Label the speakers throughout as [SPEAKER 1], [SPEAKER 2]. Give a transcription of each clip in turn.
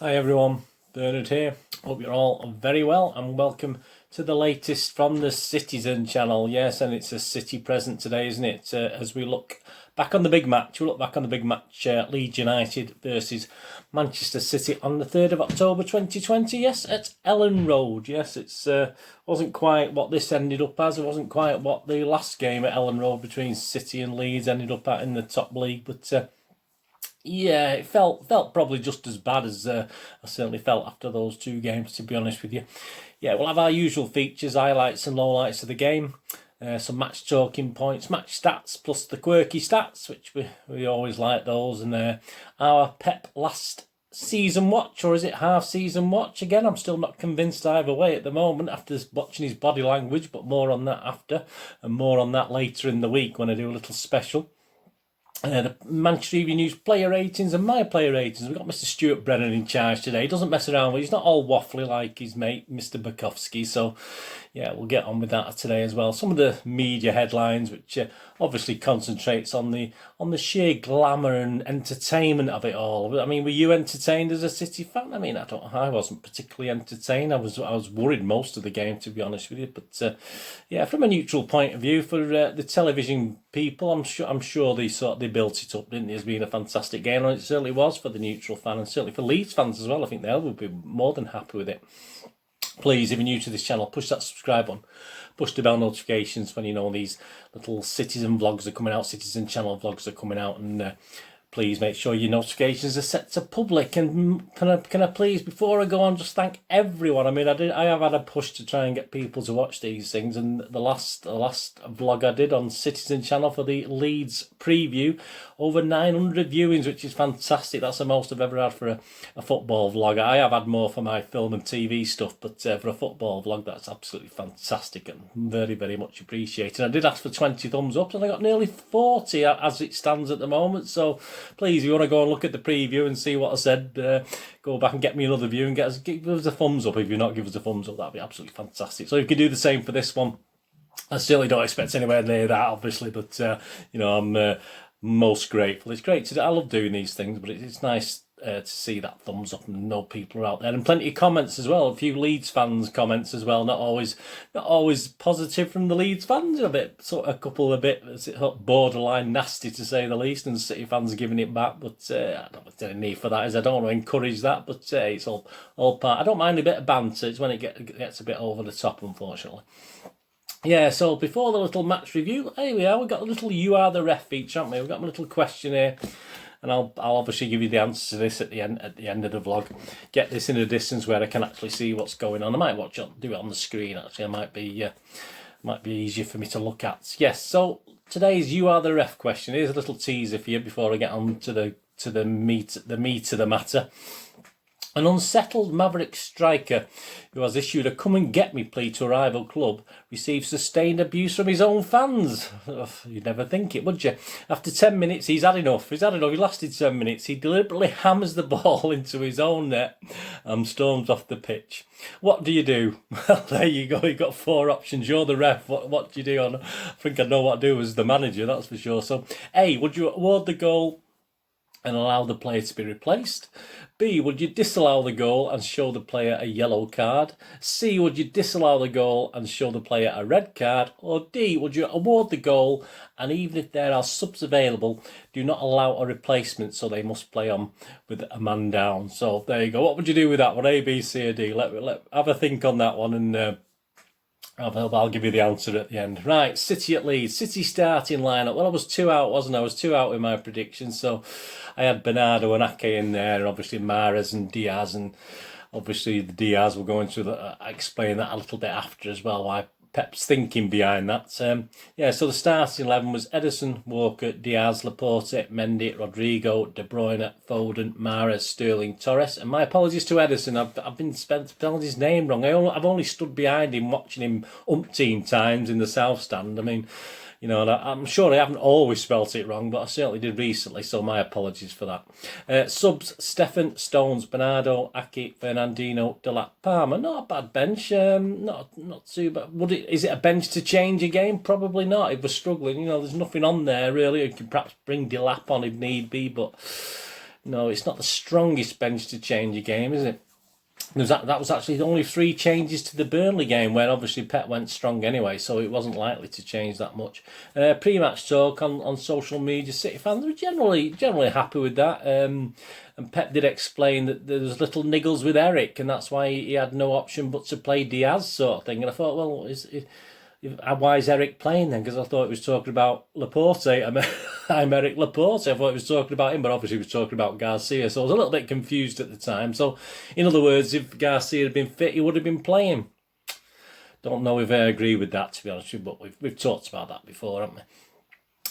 [SPEAKER 1] Hi everyone, Bernard here. Hope you're all very well and welcome to the latest from the Citizen channel. Yes, and it's a City present today, isn't it? As we look back on the big match. We'll look back on the big match, Leeds United versus Manchester City on the 3rd of October 2020. Yes, at Elland Rd. Yes, it's wasn't quite what this ended up as. It wasn't quite what the last game at Elland Rd between City and Leeds ended up at in the top league, but yeah, it felt probably just as bad as I certainly felt after those two games, to be honest with you. Yeah, we'll have our usual features, highlights and lowlights of the game, some match talking points, match stats, plus the quirky stats, which we always like those, and our Pep last season watch, or is it half season watch? Again, I'm still not convinced either way at the moment after watching his body language, but more on that after, and more on that later in the week when I do a little special. The Manchester Evening News player ratings and my player ratings. We've got Mr. Stuart Brennan in charge today. He doesn't mess around with. He's not all waffly like his mate, Mr. Bukowski. So, yeah, we'll get on with that today as well. Some of the media headlines, which obviously concentrates on the sheer glamour and entertainment of it all. I mean, were you entertained as a City fan? I mean, I wasn't particularly entertained. I was worried most of the game, to be honest with you. But yeah, from a neutral point of view, for the television people, I'm sure they built it up, didn't they, as being a fantastic game, and it certainly was for the neutral fan, and certainly for Leeds fans as well. I think they would be more than happy with it. Please, if you're new to this channel, push that subscribe button, push the bell notifications when you know these little Citizen vlogs are coming out, Citizen channel vlogs are coming out, and please make sure your notifications are set to public. And can I please, before I go on, just thank everyone. I mean, I have had a push to try and get people to watch these things, and the last vlog I did on Citizen channel for the Leeds preview, over 900 viewings, which is fantastic. That's the most I've ever had for a football vlog. I have had more for my film and TV stuff, but for a football vlog, that's absolutely fantastic and very, very much appreciated. I did ask for 20 thumbs up, and I got nearly 40 as it stands at the moment. So please, if you want to go and look at the preview and see what I said, go back and get me another view and give us a thumbs up. If you're not, give us a thumbs up. That'd be absolutely fantastic. So you can do the same for this one. I certainly don't expect anywhere near that, obviously, but you know, I'm most grateful. It's great I love doing these things, but it's nice to see that thumbs up and know people are out there, and plenty of comments as well. A few Leeds fans comments as well. Not always positive from the Leeds fans. A couple a bit borderline nasty, to say the least, and City fans are giving it back. But I don't know if there's any need for that. I don't want to encourage that, but it's all part. I don't mind a bit of banter. It's when it gets a bit over the top, unfortunately. Yeah, so before the little match review, here we are. We've got a little You Are the Ref feature, haven't we? We've got a little questionnaire, and I'll obviously give you the answer to this at the end of the vlog. Get this in a distance where I can actually see what's going on. I might do it on the screen. Actually, it might be easier for me to look at. Yes. So today's You Are the Ref question. Here's a little teaser for you before I get on to the meat of the matter. An unsettled Maverick striker who has issued a come and get me plea to a rival club receives sustained abuse from his own fans. You'd never think it, would you? After 10 minutes, he's had enough. He lasted 10 minutes. He deliberately hammers the ball into his own net and storms off the pitch. What do you do? Well, there you go. You've got 4 options. You're the ref. What do you do? I think I know what to do as the manager, that's for sure. So, A, would you award the goal and allow the player to be replaced? B, would you disallow the goal and show the player a yellow card? C, would you disallow the goal and show the player a red card? Or D, would you award the goal and even if there are subs available, do not allow a replacement, so they must play on with a man down? So there you go. What would you do with that one? A, B, C or D? Let have a think on that one, and I'll give you the answer at the end. Right, City at Leeds. City starting lineup. Well, I was 2 out, wasn't I? I was 2 out with my predictions. So I had Bernardo and Ake in there, and obviously Mahrez and Diaz. And obviously the Diaz, we'll go into explain that a little bit after as well, why Pep's thinking behind that. Yeah, so the starting 11 was Ederson, Walker, Diaz, Laporte, Mendy, Rodrigo, De Bruyne, Foden, Mahrez, Sterling, Torres. And my apologies to Ederson. I've been spelling his name wrong. I've only stood behind him watching him umpteen times in the South Stand. I mean, you know, and I'm sure I haven't always spelt it wrong, but I certainly did recently, so my apologies for that. Subs, Stefan, Stones, Bernardo, Ake, Fernandinho, Delap, Palmer. Not a bad bench, not too bad. Is it a bench to change a game? Probably not, if we're struggling. You know, there's nothing on there, really. You can perhaps bring Delap on if need be, but No, it's not the strongest bench to change a game, is it? That was actually only 3 changes to the Burnley game, where obviously Pep went strong anyway, so it wasn't likely to change that much. Pre-match talk on social media, City fans were generally happy with that. And Pep did explain that there was little niggles with Eric, and that's why he had no option but to play Diaz, sort of thing. And I thought, well, why is Eric playing then? Because I thought he was talking about Laporte. I'm Eric Laporte. I thought he was talking about him, but obviously he was talking about Garcia. So I was a little bit confused at the time. So, in other words, if Garcia had been fit, he would have been playing. Don't know if I agree with that, to be honest with you, but we've talked about that before, haven't we?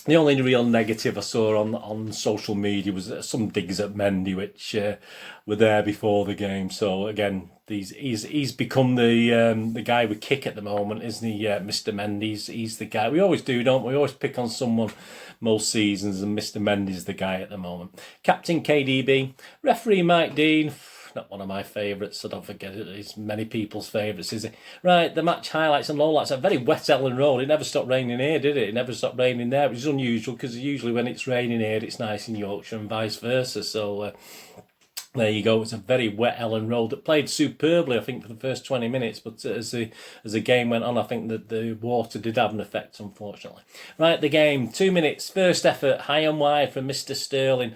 [SPEAKER 1] The only real negative I saw on social media was some digs at Mendy, which were there before the game. So again, he's become the guy we kick at the moment, isn't he? Mr. Mendy, he's the guy. We always do, don't we? We always pick on someone most seasons, and Mr. Mendy's the guy at the moment. Captain KDB, referee Mike Dean. Not one of my favourites, so don't forget it. It's many people's favourites, is it? Right, the match highlights and lowlights. A very wet Elland Rd. It never stopped raining here, did it? It never stopped raining there, which is unusual because usually when it's raining here, it's nice in Yorkshire and vice versa. So there you go. It's a very wet Elland Rd that played superbly, I think, for the first 20 minutes. But as the game went on, I think that the water did have an effect, unfortunately. Right, the game, 2 minutes. First effort, high and wide from Mr. Sterling.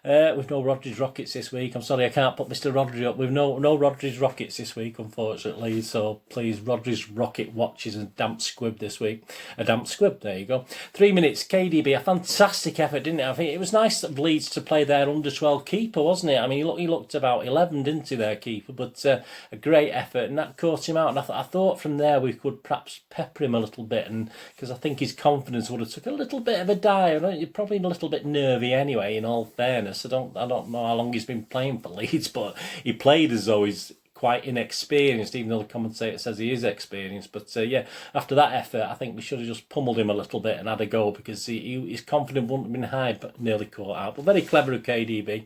[SPEAKER 1] With no Rodri's Rockets this week. I'm sorry, I can't put Mr. Rodri up with no Rodri's Rockets this week, unfortunately. So please, Rodri's Rocket Watches and damp squib this week. A damp squib, there you go. 3 minutes, KDB, a fantastic effort, didn't it? I think it was nice of Leeds to play their under-12 keeper, wasn't it? I mean, he looked about 11, didn't he, their keeper? But a great effort, and that caught him out. And I thought from there we could perhaps pepper him a little bit, and because I think his confidence would have took a little bit of a dive. You're probably a little bit nervy anyway, in all fairness. I don't know how long he's been playing for Leeds, but he played as though he's quite inexperienced, even though the commentator says he is experienced. But yeah, after that effort, I think we should have just pummeled him a little bit and had a go, because his confidence wouldn't have been high, but nearly caught out. But very clever of KDB.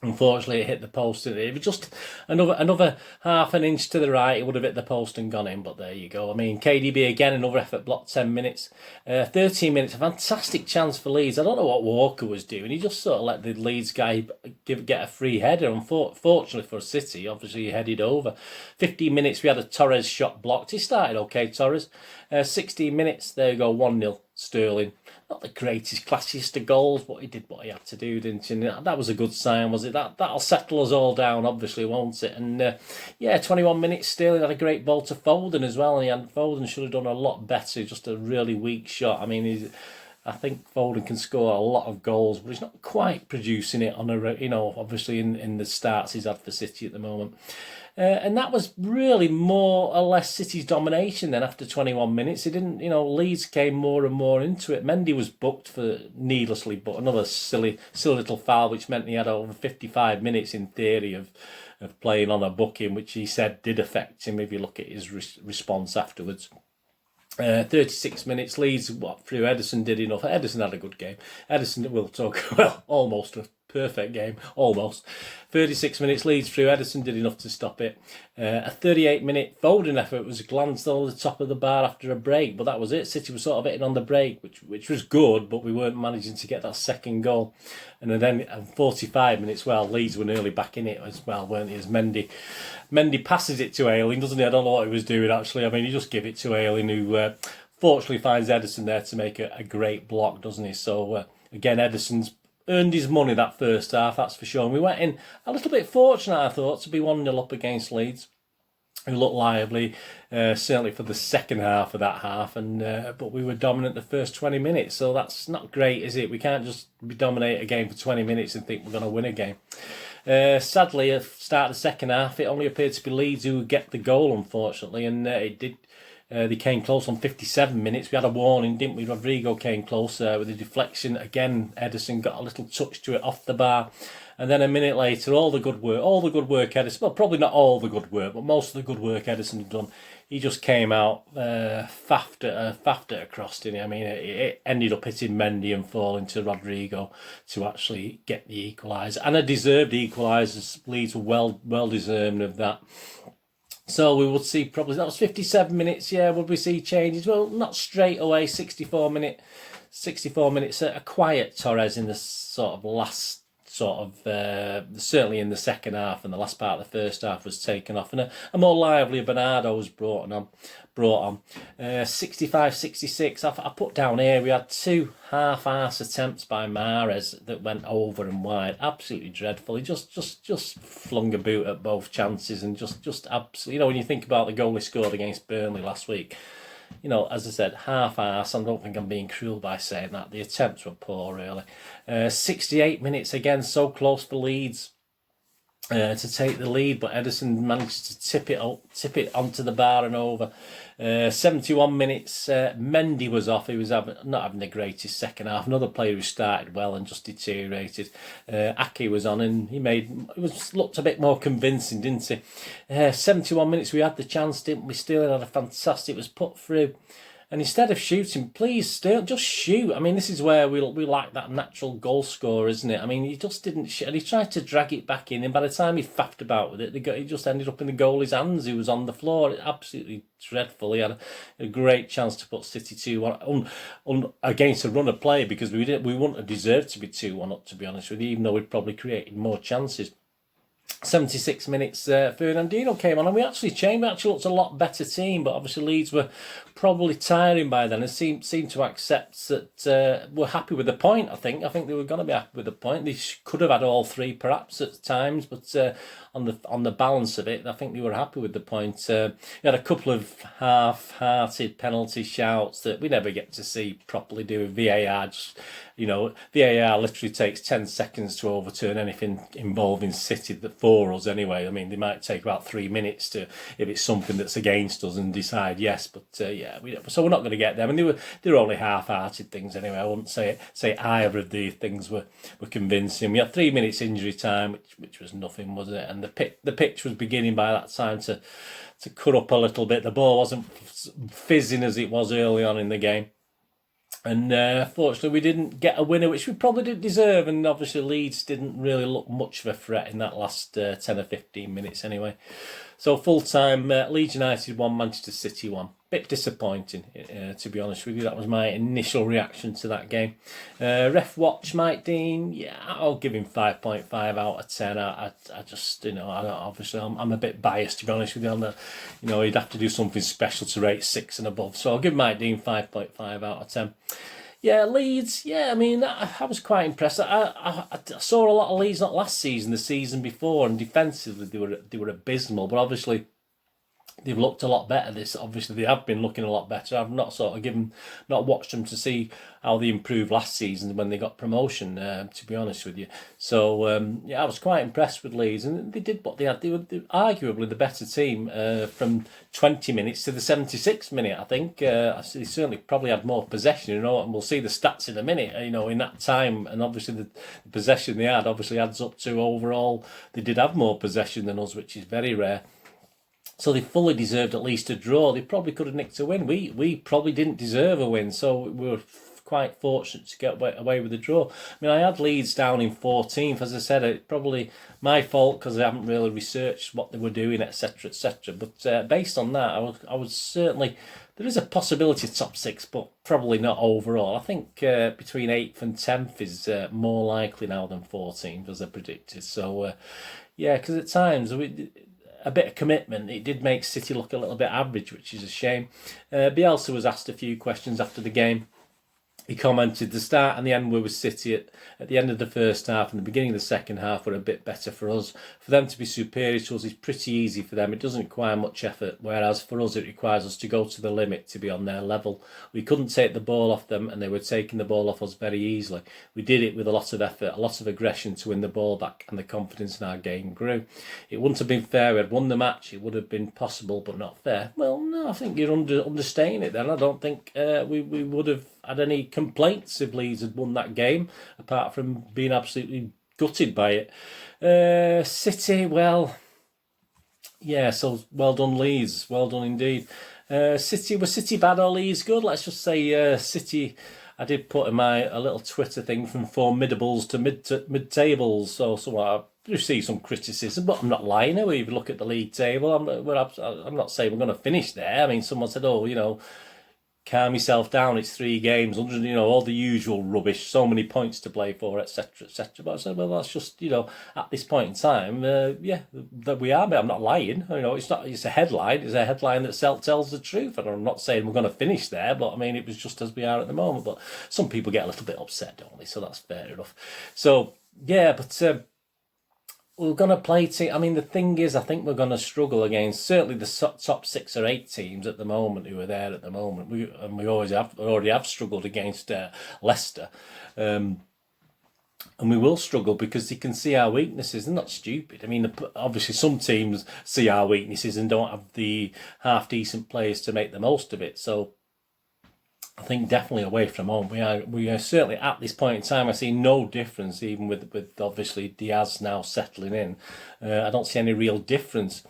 [SPEAKER 1] Unfortunately, it hit the post. If it was just another half an inch to the right, it would have hit the post and gone in. But there you go. I mean, KDB again, another effort, blocked 10 minutes. 13 minutes, a fantastic chance for Leeds. I don't know what Walker was doing. He just sort of let the Leeds guy get a free header. Unfortunately for City, obviously he headed over. 15 minutes, we had a Torres shot blocked. He started okay, Torres. 16 minutes, there you go, 1-0, Sterling. Not the greatest, classiest of goals, but he did what he had to do, didn't he? And that was a good sign, was it? That'll settle us all down, obviously, won't it? And yeah, 21 minutes, Sterling had a great ball to Foden as well, and Foden should have done a lot better. Just a really weak shot. I mean, I think Foden can score a lot of goals, but he's not quite producing it on obviously in the starts he's had for City at the moment. And that was really more or less City's domination then after 21 minutes. It didn't, Leeds came more and more into it. Mendy was booked for needlessly, but another silly little foul, which meant he had over 55 minutes in theory of playing on a booking, which he said did affect him if you look at his response afterwards. 36 minutes, Leeds, through Ederson did enough. Ederson had a good game. Ederson, we'll talk, almost a perfect game, almost. 36 minutes, Leeds through Ederson did enough to stop it. A 38-minute Foden effort was glanced over the top of the bar after a break, but that was it. City was sort of hitting on the break, which was good, but we weren't managing to get that second goal. And then at 45 minutes, Leeds were nearly back in it as well, weren't they? As Mendy passes it to Ayling, doesn't he? I don't know what he was doing, actually. I mean, he just give it to Ayling, who fortunately finds Ederson there to make a great block, doesn't he? So, again, Ederson's earned his money that first half, that's for sure. And we went in a little bit fortunate, I thought, to be 1-0 up against Leeds, who looked lively, certainly for the second half of that half. And but we were dominant the first 20 minutes, so that's not great, is it? We can't just dominate a game for 20 minutes and think we're going to win a game. Sadly, at the start of the second half, it only appeared to be Leeds who would get the goal, unfortunately, and it did. They came close on 57 minutes. We had a warning, didn't we? Rodrigo came close with a deflection. Again, Ederson got a little touch to it off the bar. And then a minute later, all the good work Ederson, well, probably not all the good work, but most of the good work Ederson had done, he just came out, faffed it across, didn't he? I mean, it ended up hitting Mendy and falling to Rodrigo to actually get the equaliser. And a deserved equaliser. Leeds were well deserving of that. So we would see probably, that was 57 minutes, yeah, would we see changes? Well, not straight away, 64 minutes, a quiet Torres in the sort of last sort of certainly in the second half, and the last part of the first half was taken off, and a more lively Bernardo was brought on. 65-66. I put down here we had 2 half-arse attempts by Mahrez that went over and wide. Absolutely dreadful. He just flung a boot at both chances, and just absolutely, you know, when you think about the goal he scored against Burnley last week, you know, as I said, half-arse. I don't think I'm being cruel by saying that. The attempts were poor, really. 68 minutes again, so close for Leeds to take the lead, but Ederson managed to tip it onto the bar and over. 71 minutes, Mendy was off. He was not having the greatest second half. Another player who started well and just deteriorated. Ake was on, and he looked a bit more convincing, didn't he? 71 minutes, we had the chance, didn't we? Sterling had a fantastic, it was put through. And instead of shooting, please, Sterling, just shoot. I mean, this is where we like that natural goal scorer, isn't it? I mean, he just didn't shoot. And he tried to drag it back in, and by the time he faffed about with it, he just ended up in the goalie's hands. He was on the floor. Absolutely dreadful. He had a great chance to put City 2-1 against a run of play, because we wouldn't have deserved to be 2-1 up, to be honest with you, even though we'd probably created more chances. 76 minutes, Fernandinho came on, and we actually changed. We actually looked a lot better team, but obviously Leeds were probably tiring by then and seemed to accept that we're happy with the point. I think they were going to be happy with the point. They could have had all 3 perhaps at times, but on the balance of it, I think they were happy with the point. We had a couple of half-hearted penalty shouts that we never get to see properly do with VAR. Just, you know, VAR literally takes 10 seconds to overturn anything involving City for us anyway. I mean, they might take about 3 minutes to, if it's something that's against us, and decide yes. But so we're not going to get them. And they were only half-hearted things anyway. I wouldn't say either of the things were convincing. We had 3 minutes injury time, which was nothing, was it? And the pitch was beginning by that time to cut up a little bit. The ball wasn't fizzing as it was early on in the game. And fortunately, we didn't get a winner, which we probably didn't deserve. And obviously, Leeds didn't really look much of a threat in that last 10 or 15 minutes anyway. So full-time, Leeds United 1, Manchester City 1. Bit disappointing, to be honest with you. That was my initial reaction to that game. Ref Watch, Mike Dean, yeah, I'll give him 5.5 out of 10. I just, you know, obviously I'm a bit biased, to be honest with you. You know, he'd have to do something special to rate 6 and above. So I'll give Mike Dean 5.5 out of 10. Yeah, Leeds, yeah, I mean, I was quite impressed. I saw a lot of Leeds, not last season, the season before, and defensively they were abysmal, but obviously they've looked a lot better. Obviously they have been looking a lot better. I've not watched them to see how they improved last season when they got promotion, to be honest with you. So yeah, I was quite impressed with Leeds, and they did what they had. They were arguably the better team from 20 minutes to the 76th minute. I think they certainly probably had more possession, you know, and we'll see the stats in a minute, you know, in that time. And obviously the possession they had obviously adds up to overall they did have more possession than us, which is very rare. So they fully deserved at least a draw. They probably could have nicked a win. We probably didn't deserve a win, so we were quite fortunate to get away with a draw. I mean, I had Leeds down in 14th. As I said, it's probably my fault because I haven't really researched what they were doing, etc., etc. But based on that, I was certainly... There is a possibility of top 6, but probably not overall. I think between 8th and 10th is more likely now than 14th, as I predicted. So, yeah, because at times... a bit of commitment, it did make City look a little bit average, which is a shame. Bielsa was asked a few questions after the game. He commented the start and the end were with City at the end of the first half and the beginning of the second half were a bit better for us. For them to be superior to us is pretty easy for them. It doesn't require much effort, whereas for us it requires us to go to the limit to be on their level. We couldn't take the ball off them and they were taking the ball off us very easily. We did it with a lot of effort, a lot of aggression to win the ball back, and the confidence in our game grew. It wouldn't have been fair. We had won the match. It would have been possible but not fair. Well, no, I think you're understating it then. I don't think we would have had any complaints if Leeds had won that game, apart from being absolutely gutted by it. City, well, yeah, so well done Leeds, well done indeed. City bad or Leeds good? Let's just say City. I did put in a little Twitter thing from formidables to mid-tables, so I received some criticism, but I'm not lying. If you look at the league table, I'm not saying we're going to finish there. I mean, someone said, oh, you know, calm yourself down. It's 3 games, 100, all the usual rubbish, so many points to play for, etc., etc. But I said, well, that's just, at this point in time, yeah, that we are. But I'm not lying. It's a headline. It's a headline that tells the truth. And I'm not saying we're going to finish there, but I mean, it was just as we are at the moment. But some people get a little bit upset, don't they? So that's fair enough. So, yeah, but we're going to play team. I mean, the thing is, I think we're going to struggle against certainly the top 6 or 8 teams at the moment who are there at the moment. We already have struggled against Leicester, and we will struggle because they can see our weaknesses. They're not stupid. I mean, obviously some teams see our weaknesses and don't have the half decent players to make the most of it. So I think definitely away from home. We are certainly at this point in time. I see no difference, even with obviously Diaz now settling in. I don't see any real difference.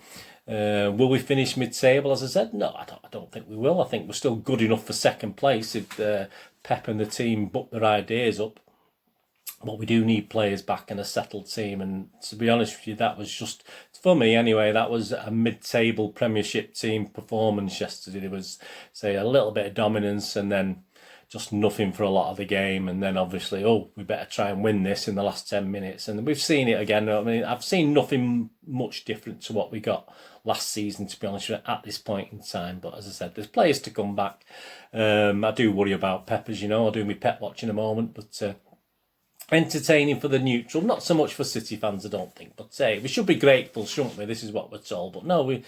[SPEAKER 1] Will we finish mid-table? As I said, no, I don't think we will. I think we're still good enough for second place if Pep and the team book their ideas up. But we do need players back in a settled team. And to be honest with you, that was just, for me anyway, that was a mid-table Premiership team performance yesterday. There was, say, a little bit of dominance and then just nothing for a lot of the game. And then obviously, we better try and win this in the last 10 minutes. And we've seen it again. I mean, I've seen nothing much different to what we got last season, to be honest with you, at this point in time. But as I said, there's players to come back. I do worry about Pep, as you know. I'll do my Pep Watch in a moment. But entertaining for the neutral, not so much for City fans, I don't think. But we should be grateful, shouldn't we? This is what we're told. But no, we've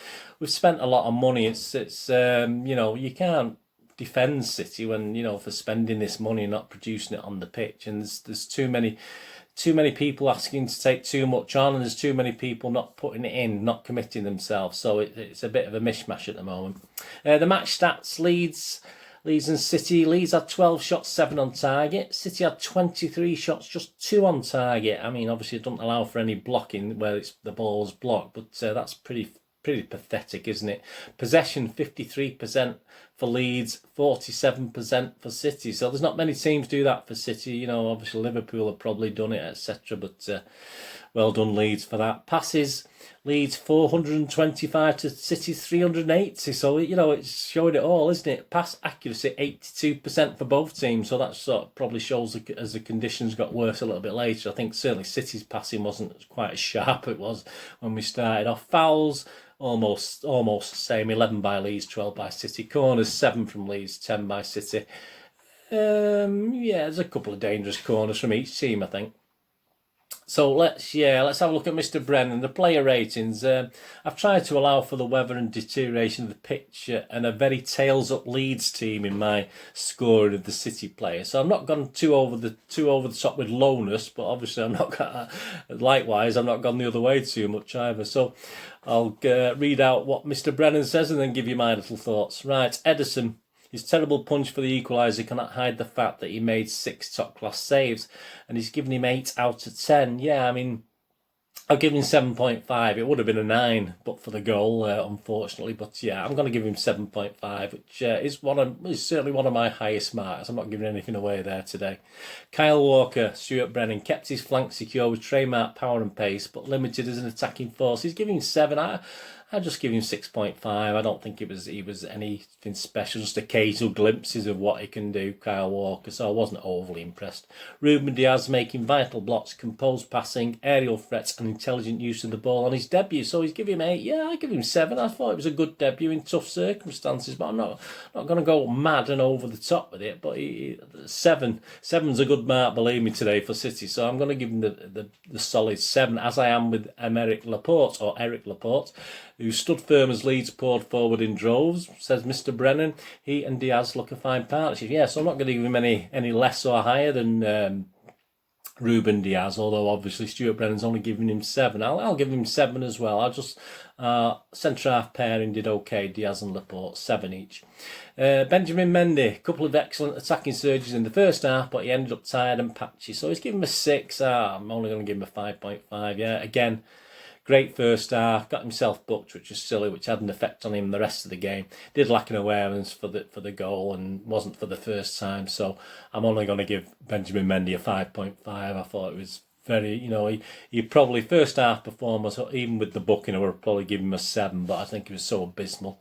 [SPEAKER 1] spent a lot of money. It's you can't defend City when for spending this money and not producing it on the pitch. And there's too many people asking to take too much on, and there's too many people not putting it in, not committing themselves. So it's a bit of a mishmash at the moment. The match stats: Leeds and City. Leeds had 12 shots, 7 on target. City had 23 shots, just 2 on target. I mean, obviously it doesn't allow for any blocking where the ball's blocked, but that's pretty pathetic, isn't it? Possession, 53% for Leeds, 47% for City. So there's not many teams do that for City. Obviously Liverpool have probably done it, etc. But well done, Leeds, for that. Passes, Leeds 425 to City's 380. So, it's showing it all, isn't it? Pass accuracy, 82% for both teams. So that sort of probably shows as the conditions got worse a little bit later. I think certainly City's passing wasn't quite as sharp it was when we started off. Fouls, almost the same. 11 by Leeds, 12 by City. Corners, 7 from Leeds, 10 by City. There's a couple of dangerous corners from each team, I think. So let's have a look at Mr. Brennan, the player ratings. I've tried to allow for the weather and deterioration of the pitch and a very tails-up Leeds team in my scoring of the City players. So I'm not gone too over the top with lowness, but obviously I'm not gone the other way too much either. So I'll read out what Mr. Brennan says and then give you my little thoughts. Right, Ederson. His terrible punch for the equaliser cannot hide the fact that he made 6 top-class saves, and he's given him 8 out of 10. Yeah, I mean, I'll give him 7.5. It would have been a 9, but for the goal, unfortunately. But yeah, I'm going to give him 7.5, which is certainly one of my highest marks. I'm not giving anything away there today. Kyle Walker, Stuart Brennan, kept his flank secure with trademark power and pace, but limited as an attacking force. He's giving 7. I just give him 6.5. I don't think he was anything special, just occasional glimpses of what he can do, Kyle Walker, so I wasn't overly impressed. Ruben Diaz making vital blocks, composed passing, aerial threats and intelligent use of the ball on his debut, so he's giving him 8. Yeah, I give him 7. I thought it was a good debut in tough circumstances, but I'm not going to go mad and over the top with it, but 7's a good mark, believe me, today for City, so I'm going to give him the solid 7, as I am with Eric Laporte, who stood firm as Leeds poured forward in droves, says Mr. Brennan. He and Diaz look a fine partnership. Yeah, so I'm not going to give him any less or higher than Ruben Diaz, although obviously Stuart Brennan's only giving him 7. I'll give him 7 as well. I'll just centre-half pairing did okay, Diaz and Laporte, 7 each. Benjamin Mendy, a couple of excellent attacking surges in the first half, but he ended up tired and patchy, so he's given him a 6. I'm only going to give him a 5.5. Yeah, again, great first half, got himself booked, which was silly, which had an effect on him the rest of the game. Did lack an awareness for the goal and wasn't for the first time, so I'm only going to give Benjamin Mendy a 5.5. I thought it was very, he probably first half performance, even with the booking, I would probably give him a 7, but I think it was so abysmal.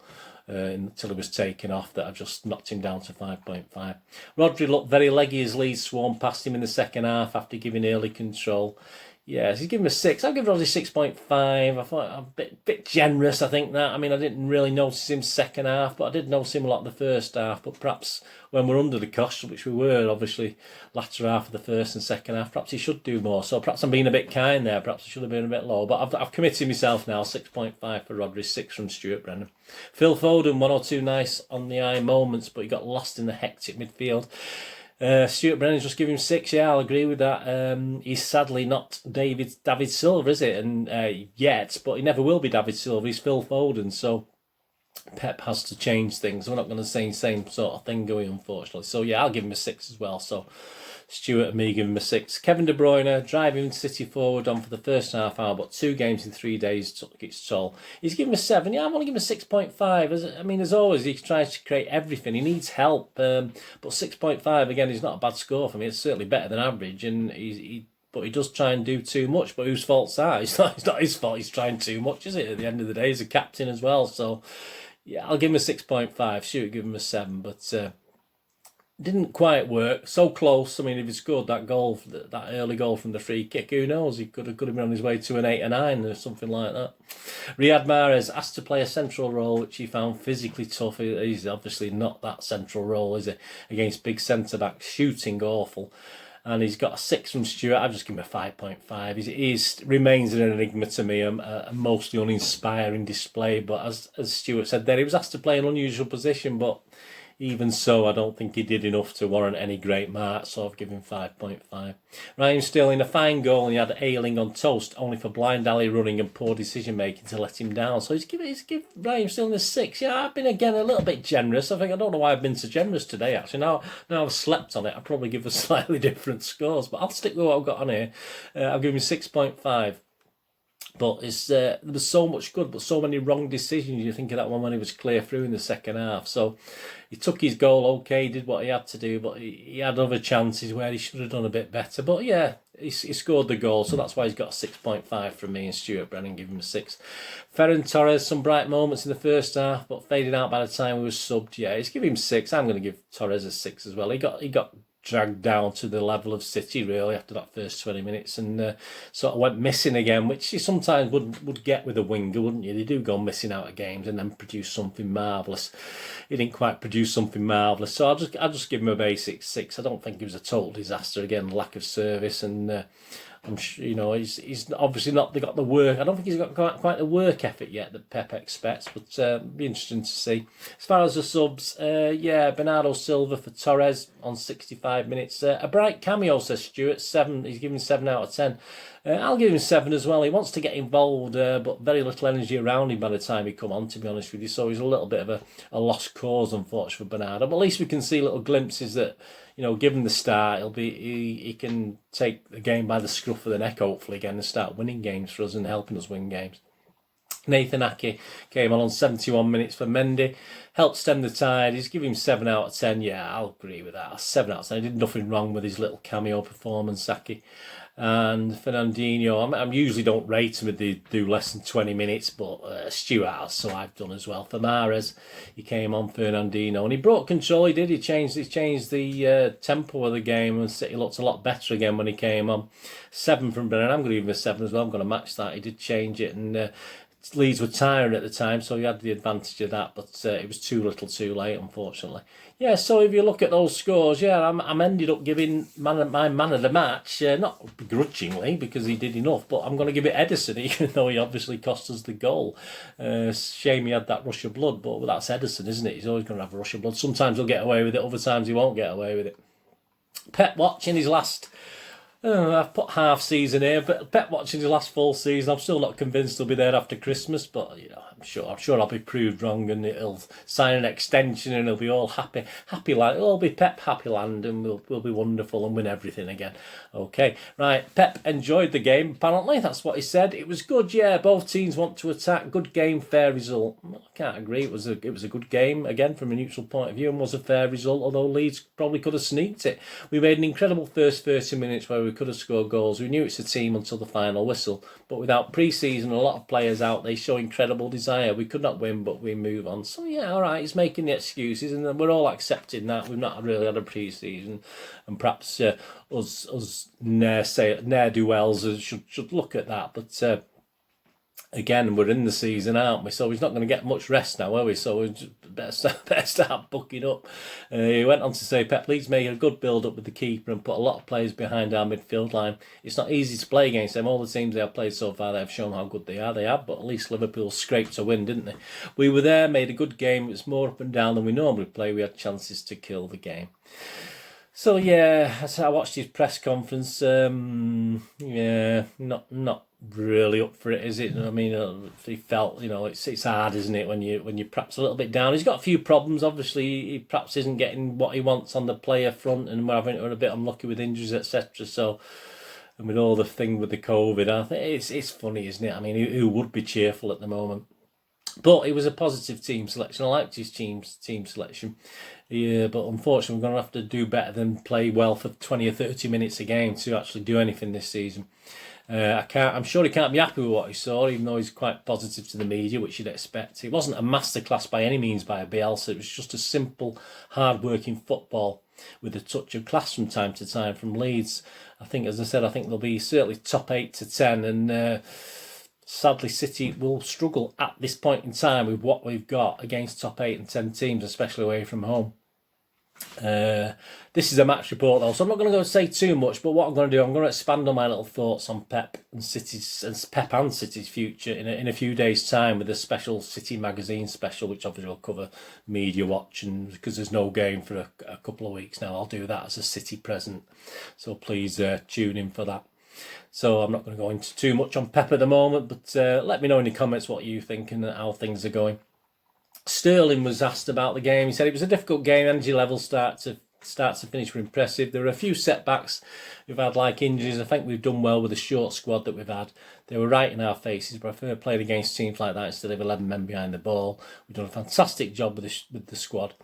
[SPEAKER 1] until he was taken off that I just knocked him down to 5.5. Rodri looked very leggy as Leeds swarmed past him in the second half after giving early control. Yes, he's given him a 6. I'll give Rodri 6.5. I thought a bit generous, I think, that. I mean, I didn't really notice him second half, but I did notice him a lot the first half. But perhaps when we're under the cosh, which we were, obviously, latter half of the first and second half, perhaps he should do more. So perhaps I'm being a bit kind there. Perhaps I should have been a bit low. But I've committed myself now, 6.5 for Rodri, 6 from Stuart Brennan. Phil Foden, 1 or 2 nice on the eye moments, but he got lost in the hectic midfield. Stuart Brennan's just give him 6. Yeah, I'll agree with that. He's sadly not David Silva, is it? And yet, but he never will be David Silva. He's Phil Foden, so Pep has to change things. We're not going to say the same sort of thing going, unfortunately. So yeah, I'll give him a 6 as well. So Stuart and me give him a 6. Kevin De Bruyne driving City forward on for the first half hour, but 2 games in 3 days took its toll. He's given him a 7. Yeah, I'm only giving him a 6.5. I mean, as always, he tries to create everything. He needs help, but 6.5 again is not a bad score for me. It's certainly better than average, and but he does try and do too much. But whose fault's that? It's not his fault. He's trying too much, is it? At the end of the day, he's a captain as well. So yeah, I'll give him a 6.5. Stuart give him a 7, but didn't quite work. So close. I mean, if he scored that goal, that early goal from the free kick, who knows? He could have been on his way to an 8 or 9 or something like that. Riyad Mahrez asked to play a central role, which he found physically tough. He's obviously not that central role, is it? Against big centre-backs, shooting awful. And he's got a 6 from Stuart. I've just given him a 5.5. He remains an enigma to me, a mostly uninspiring display. But as Stuart said there, he was asked to play an unusual position, but even so, I don't think he did enough to warrant any great mark, so I've given him 5.5. Raheem Sterling, a fine goal, and he had Ayling on toast, only for blind alley running and poor decision-making to let him down. So he's give Raheem Sterling a 6. Yeah, I've been, again, a little bit generous. I don't know why I've been so generous today, actually. Now I've slept on it, I'll probably give a slightly different scores, but I'll stick with what I've got on here. I'll give him 6.5. But there was so much good, but so many wrong decisions. You think of that one when he was clear through in the second half. So he took his goal, okay, did what he had to do, but he had other chances where he should have done a bit better. But yeah, he scored the goal, so that's why he's got a 6.5 from me, and Stuart Brennan gave him a 6. Ferran Torres, some bright moments in the first half, but faded out by the time he was subbed. Yeah, he's giving him 6. I'm going to give Torres a 6 as well. He got dragged down to the level of City really after that first 20 minutes and sort of went missing again, which you sometimes would get with a winger, wouldn't you? They do go missing out of games and then produce something marvellous. He didn't quite produce something marvellous, so I'll just give him a basic 6. I don't think he was a total disaster. Again, lack of service, and I'm sure, he's obviously not got the work. I don't think he's got quite the work effort yet that Pep expects, but it'll be interesting to see. As far as the subs, Bernardo Silva for Torres on 65 minutes. A bright cameo, says Stuart. 7. He's given 7 out of 10. I'll give him 7 as well. He wants to get involved, but very little energy around him by the time he come on, to be honest with you. So he's a little bit of a lost cause, unfortunately, for Bernardo. But at least we can see little glimpses that, given the start, he can take the game by the scruff of the neck, hopefully, again, and start winning games for us and helping us win games. Nathan Ake came on 71 minutes for Mendy. Helped stem the tide. He's giving him 7 out of 10. Yeah, I'll agree with that. 7 out of 10. He did nothing wrong with his little cameo performance, Ake. And Fernandinho, I usually don't rate him if they do less than 20 minutes, but Stuart has, so I've done as well. For Mahrez, he came on Fernandinho, and he brought control. He did. He changed the tempo of the game, and City looked a lot better again when he came on. 7 from Brennan. I'm going to give him a 7 as well. I'm going to match that. He did change it, and Leeds were tiring at the time, so he had the advantage of that, but it was too little too late, unfortunately. Yeah, so if you look at those scores, I'm ended up giving my man of the match, not begrudgingly, because he did enough, but I'm going to give it Ederson, even though he obviously cost us the goal. Shame he had that rush of blood, but that's Ederson, isn't it? He's always going to have a rush of blood. Sometimes he'll get away with it, other times he won't get away with it. Pep Watch in his last... I've put half season here, but Pep watching his last full season, I'm still not convinced he'll be there after Christmas, but I'm sure I'll be proved wrong, and he'll sign an extension and he'll be all happy land. It'll all be Pep happy land, and we'll be wonderful and win everything again. Okay, right. Pep enjoyed the game. Apparently, that's what he said. It was good. Yeah, both teams want to attack. Good game, fair result. I can't agree. It was a good game again from a neutral point of view, and was a fair result. Although Leeds probably could have sneaked it. We made an incredible first 30 minutes where we we could have scored goals. We knew it's a team until the final whistle. But without pre-season, a lot of players out, they show incredible desire. We could not win, but we move on. So yeah, all right, he's making the excuses, and we're all accepting that. We've not really had a pre-season, and perhaps us ne'er-do-wells should look at that. But again, we're in the season, aren't we? So he's not going to get much rest now, are we? So we better start booking up. He went on to say, Pep, Leeds made a good build-up with the keeper and put a lot of players behind our midfield line. It's not easy to play against them. All the teams they have played so far, they have shown how good they are. They have, but at least Liverpool scraped a win, didn't they? We were there, made a good game. It was more up and down than we normally play. We had chances to kill the game. So yeah, I watched his press conference. Yeah, not really up for it, is it? I mean, he felt, it's hard, isn't it, when you're perhaps a little bit down. He's got a few problems. Obviously, he perhaps isn't getting what he wants on the player front, and we're a bit unlucky with injuries, etc. So, and with all the thing with the COVID, I think it's funny, isn't it? I mean, who would be cheerful at the moment? But it was a positive team selection. I liked his team selection. Yeah, but unfortunately, we're going to have to do better than play well for 20 or 30 minutes a game to actually do anything this season. I'm sure he can't be happy with what he saw, even though he's quite positive to the media, which you'd expect. It wasn't a masterclass by any means by a Bielsa. It was just a simple, hard-working football with a touch of class from time to time from Leeds. I think, as I said, they'll be certainly top 8 to 10, and sadly, City will struggle at this point in time with what we've got against top 8 and 10 teams, especially away from home. This is a match report though, so I'm not going to go say too much, but what I'm going to do, I'm going to expand on my little thoughts on Pep and City's future in a few days' time with a special City magazine special, which obviously will cover Media Watch, and because there's no game for a couple of weeks now, I'll do that as a City present. So please tune in for that. So I'm not going to go into too much on Pep at the moment, but let me know in the comments what you think and how things are going. Sterling was asked about the game. He said it was a difficult game. Energy levels start to finish were impressive. There were a few setbacks we've had, like injuries. I think we've done well with the short squad that we've had. They were right in our faces, but I prefer playing against teams like that instead of 11 men behind the ball. We've done a fantastic job with the squad.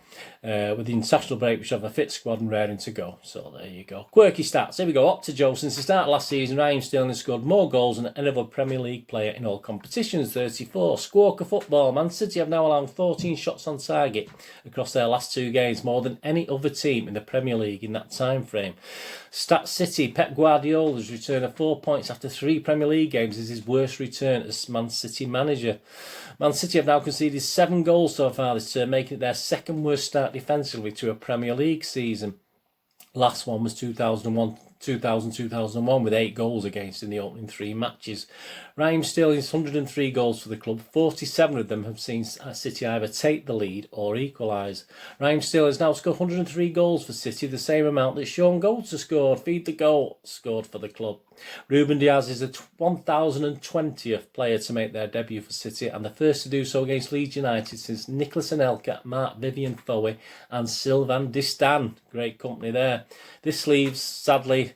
[SPEAKER 1] With the international break, we should have a fit squad and raring to go. So there you go. Quirky stats. Here we go. Up to Joe. Since the start of last season, Raheem Sterling has scored more goals than any other Premier League player in all competitions, 34. Squawker football. Man City have now allowed 14 shots on target across their last 2 games, more than any other team in the Premier League in that time frame. Stat City. Pep Guardiola's return of 4 points after 3 Premier League games is his worst return as Man City manager. Man City have now conceded 7 goals so far this term, making it their second worst start defensively to a Premier League season. Last one was 2000-2001 with 8 goals against in the opening 3 matches. Raheem Sterling's 103 goals for the club. 47 of them have seen City either take the lead or equalise. Raheem Sterling has now scored 103 goals for City, the same amount that Sean Gold's has scored. Feed the goal scored for the club. Ruben Diaz is the 1020th player to make their debut for City and the first to do so against Leeds United since Nicolas Anelka, Mark Vivian Foe and Sylvain Distin. Great company there. This leaves, sadly,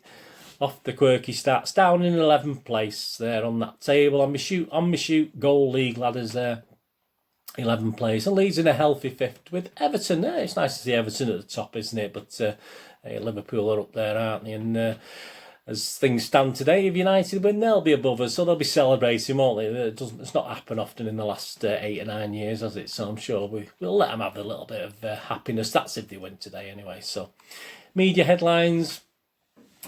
[SPEAKER 1] off the quirky stats, down in 11th place there on that table. On my shoot goal league ladders there. 11 players, and Leeds in a healthy 5th with Everton. It's nice to see Everton at the top, isn't it? But Liverpool are up there, aren't they? And as things stand today, if United win, they'll be above us, so they'll be celebrating, won't they? It's not happened often in the last 8 or 9 years, has it? So I'm sure we'll let them have a little bit of happiness. That's if they win today anyway. So media headlines.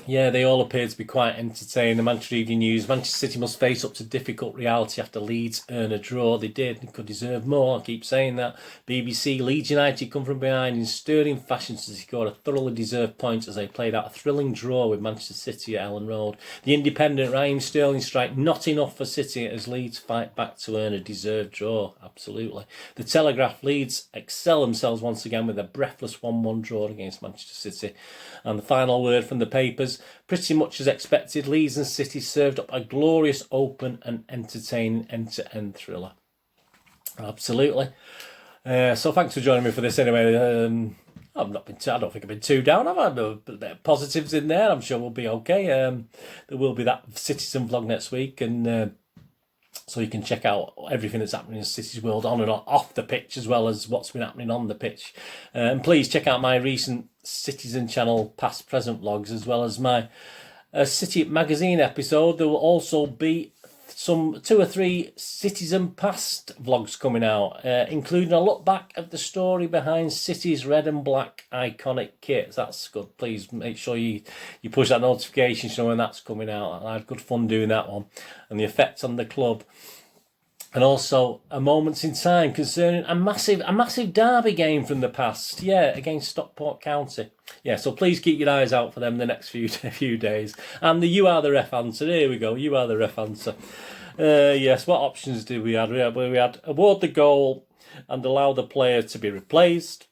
[SPEAKER 1] Yeah, they all appear to be quite entertaining. The Manchester Evening News. Manchester City must face up to difficult reality after Leeds earn a draw. They did. They could deserve more. I keep saying that. BBC. Leeds United come from behind in sterling fashion to secure a thoroughly deserved point as they played out a thrilling draw with Manchester City at Elland Rd. The Independent. Raheem Sterling strike not enough for City as Leeds fight back to earn a deserved draw. Absolutely. The Telegraph. Leeds excel themselves once again with a breathless 1-1 draw against Manchester City. And the final word from the papers. Pretty much as expected, Leeds and City served up a glorious, open and entertaining end-to-end thriller. Absolutely. So thanks for joining me for this anyway. I don't think I've been too down. I've had a bit of positives in there. I'm sure we'll be okay. There will be that Citizen vlog next week, and so you can check out everything that's happening in City's world on and off the pitch, as well as what's been happening on the pitch. And please check out my recent Citizen channel past present vlogs, as well as my City magazine episode. There will also be some 2 or 3 Citizen Past vlogs coming out, including a look back at the story behind City's red and black iconic kit. That's good. Please make sure you push that notification so when that's coming out. I had good fun doing that one, and the effects on the club. And also a moments in time concerning a massive derby game from the past, against Stockport County. So please keep your eyes out for them the next few days. And the You Are the Ref answer. Here we go. You Are the Ref answer. Yes. What options did we have? We had award the goal and allow the player to be replaced.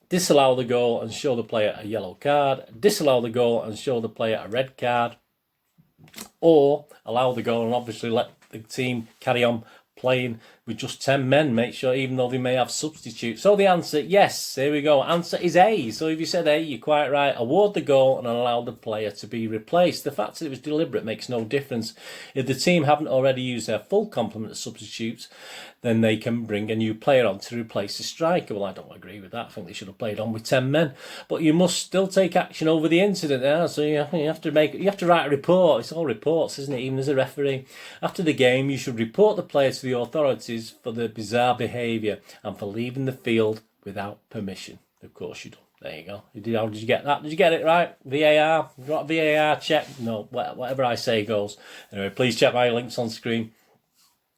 [SPEAKER 1] Disallow the goal and show the player a yellow card. Disallow the goal and show the player a red card. Or allow the goal and obviously let the team carry on playing with just 10 men. Make sure, even though they may have substitutes. So the answer, yes, here we go. Answer is A. So if you said A, you're quite right. Award the goal and allow the player to be replaced. The fact that it was deliberate makes no difference. If the team haven't already used their full complement of substitutes, then they can bring a new player on to replace the striker. Well, I don't agree with that. I think they should have played on with 10 men. But you must still take action over the incident there. So you have to write a report. It's all reports, isn't it? Even as a referee. After the game, you should report the player to the authorities for the bizarre behaviour and for leaving the field without permission. Of course you do. There you go. How did you get that? Did you get it right? VAR? You got a VAR check? No, whatever I say goes. Anyway, please check my links on screen.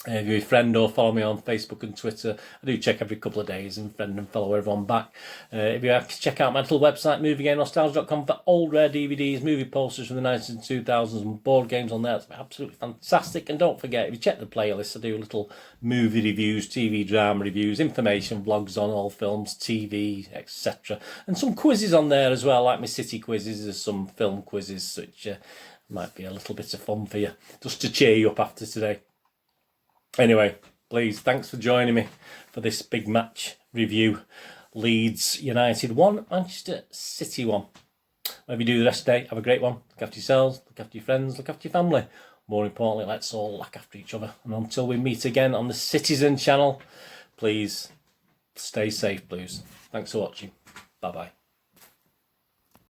[SPEAKER 1] If you're a friend or follow me on Facebook and Twitter, I do check every couple of days and friend and follow everyone back. If you have to check out my little website, moviegamenostalgia.com, for old rare DVDs, movie posters from the 90s and 2000s and board games on there. It's absolutely fantastic. And don't forget, if you check the playlist, I do little movie reviews, TV drama reviews, information, vlogs on all films, TV, etc. And some quizzes on there as well, like my city quizzes. There's some film quizzes, which might be a little bit of fun for you, just to cheer you up after today. Anyway, please, thanks for joining me for this big match review. Leeds United 1, Manchester City 1. Whatever you do the rest of the day, have a great one. Look after yourselves, look after your friends, look after your family. More importantly, let's all look after each other. And until we meet again on the Citizen channel, please stay safe, Blues. Thanks for watching. Bye-bye.